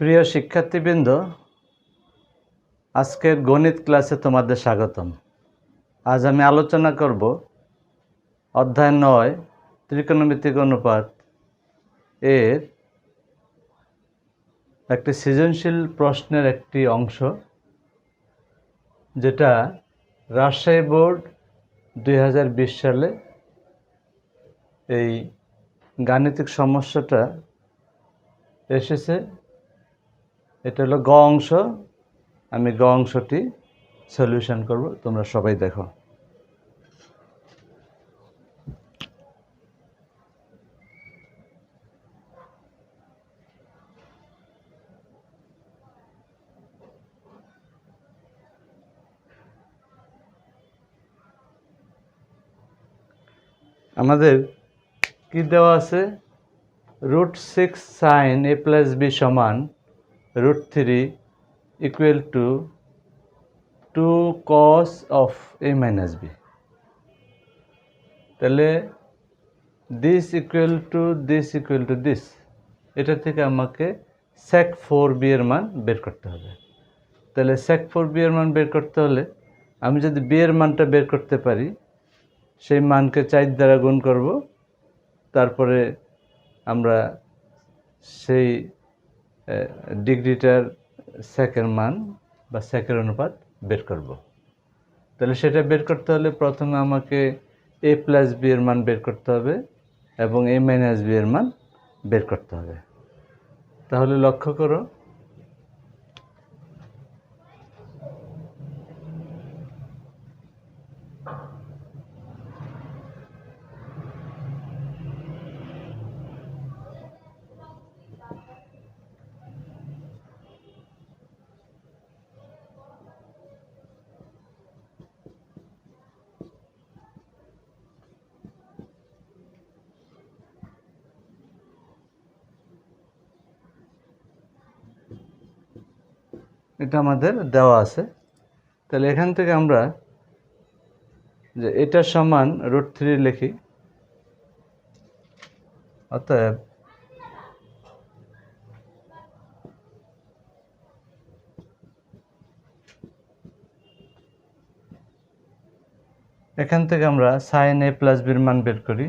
প্রিয় শিক্ষার্থীবৃন্দ, আজকের গণিত ক্লাসে তোমাদের স্বাগতম। আজ আমি আলোচনা করব অধ্যায় 9 ত্রিকোণমিতিক অনুপাত এর একটি সৃজনশীল প্রশ্নের একটি অংশ, যেটা রাজশাহী বোর্ড 2020 সালে এই গাণিতিক সমস্যাটা এসেছে। এটা হলো গ অংশ। আমি গ অংশটি সলিউশন করব, তোমরা সবাই দেখো। আমাদের কি দেওয়া আছে? √6 sin a plus b সমান √3 equal to 2 cos of a minus b। তাহলে this equal to this, এটা থেকে আমাকে sec 4b এর মান বের করতে হবে। তাহলে sec 4b এর মান বের করতে হলে আমি যদি b এর মানটা বের করতে পারি, সেই মানকে 4 দ্বারা গুণ করব, তারপরে আমরা সেই ডিগ্রিটার সেকের মান বা সেকের অনুপাত বের করব। তাহলে সেটা বের করতে হলে প্রথমে আমাকে a প্লাস বি এর মান বের করতে হবে এবং a মাইনাস বি এর মান বের করতে হবে। তাহলে লক্ষ্য করো, এটা আমাদের দেওয়া আছে। তাহলে এখান থেকে আমরা যে এটা সমান √3 লিখি, অতএব এখান থেকে আমরা sin a প্লাস বির মান বের করি।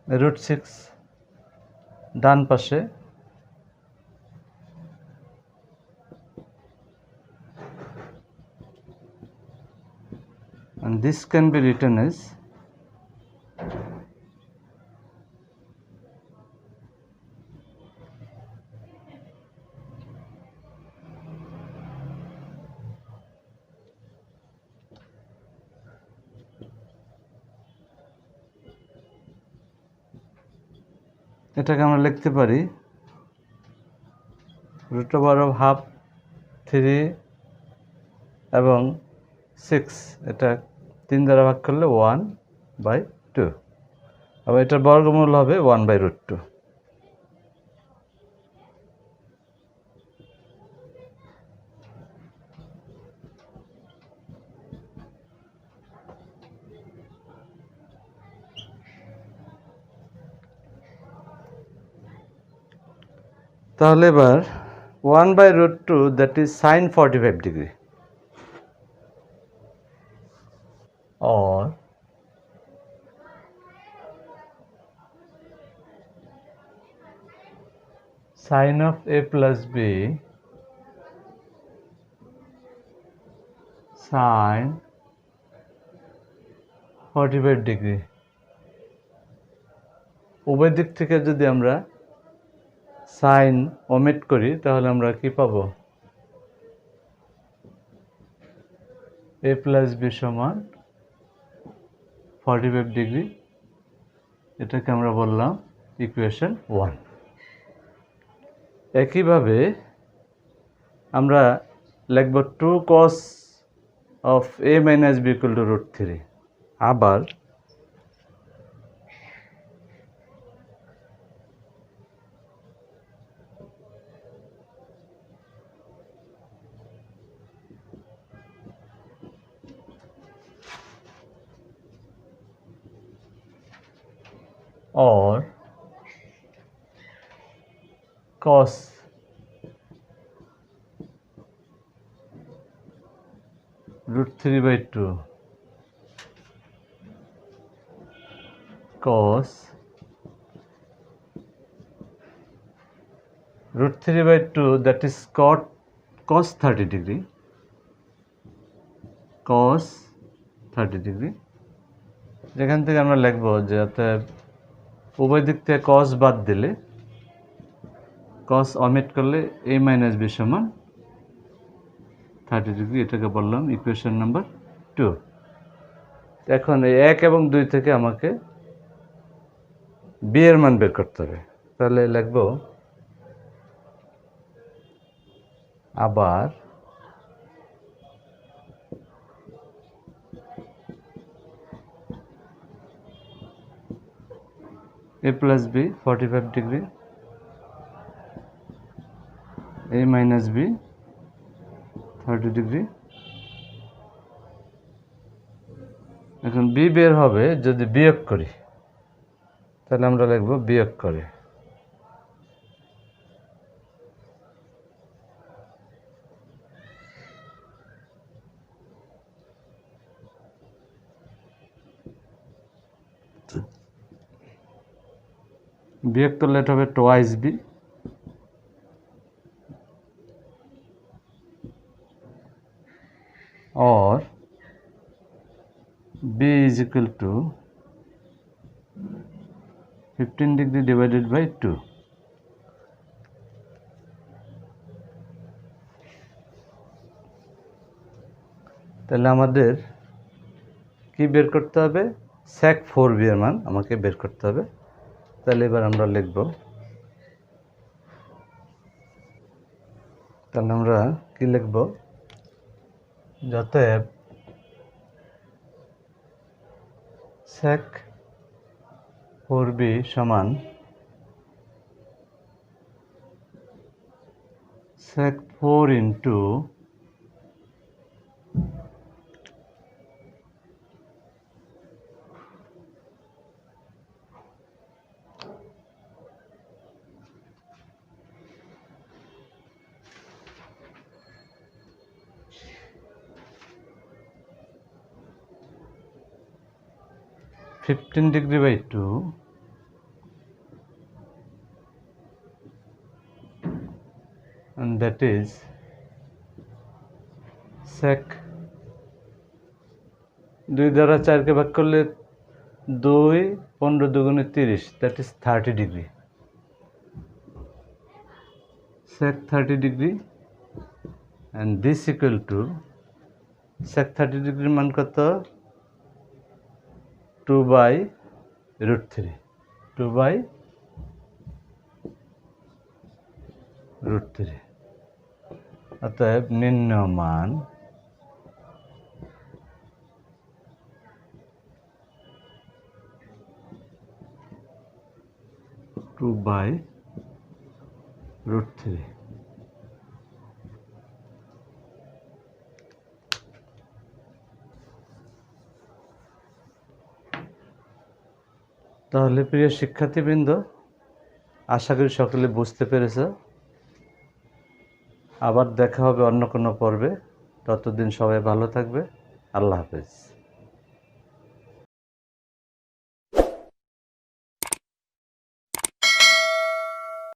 √6 ডান পাশে, and this can be written as এটাকে আমরা লিখতে পারি √½ 3 এবং 6, এটা 3 দ্বারা ভাগ করলে 1/2, আবার এটার বর্গমূল হবে 1/√2। তাহলে এবার 1/√2, that is sin 45 degree, or sin of a plus b sin 45 degree। উভয় দিক থেকে যদি আমরা সাইন ওমিট করি, তাহলে আমরা কি পাবো? a প্লাস বি সমান 45 ডিগ্রি। এটাকে আমরা বললাম ইকুয়েশন 1। একইভাবে আমরা লিখব 2 cos of a minus b equal to √3। আবার or cos √3/2 cos √3/2, that is cos 30 degree, cos 30 degree। যেখান থেকে আমরা লিখব যে অতএব উভয় দিক থেকে cos বাদ দিলে, cos অমিট করলে a - b সমান 30 ডিগ্রি। এটাকে বললাম ইকুয়েশন নাম্বার 2। এখন এই 1 এবং 2 থেকে আমাকে b এর মান বের করতে হবে। তাহলে লিখব আবার a + b 45 degree, a - b 30 degree. এখন b বের হবে যদি বিয়োগ করি, তাহলে আমরা লিখব বিয়োগ করে। বিয়োগ করলে এটা হবে twice b, or b is equal to 15 degree divided by 2। তাহলে আমাদের কি বের করতে হবে? sec 4b এর মান আমাকে বের করতে হবে। তাহলে এবার আমরা লিখব, তাহলে আমরা কি লিখব? অতএব sec 4b সমান sec 4 into (15 degree by 2) and that is sec 2 দ্বারা 4 কে ভাগ করলে 2, 15 দুগুণে 30, that is 30 degree, sec 30 degree, and this equal to sec 30 degree মান কত? 2/√3, 2/√3। অতএব নির্ণয় মান (2/√3)। তাহলে প্রিয় শিক্ষার্থীবৃন্দ, আশা করি সকলে বুঝতে পেরেছ। আবার দেখা হবে অন্য কোনো পর্বে। ততদিন সবাই ভালো থাকবে। আল্লাহ হাফেজ।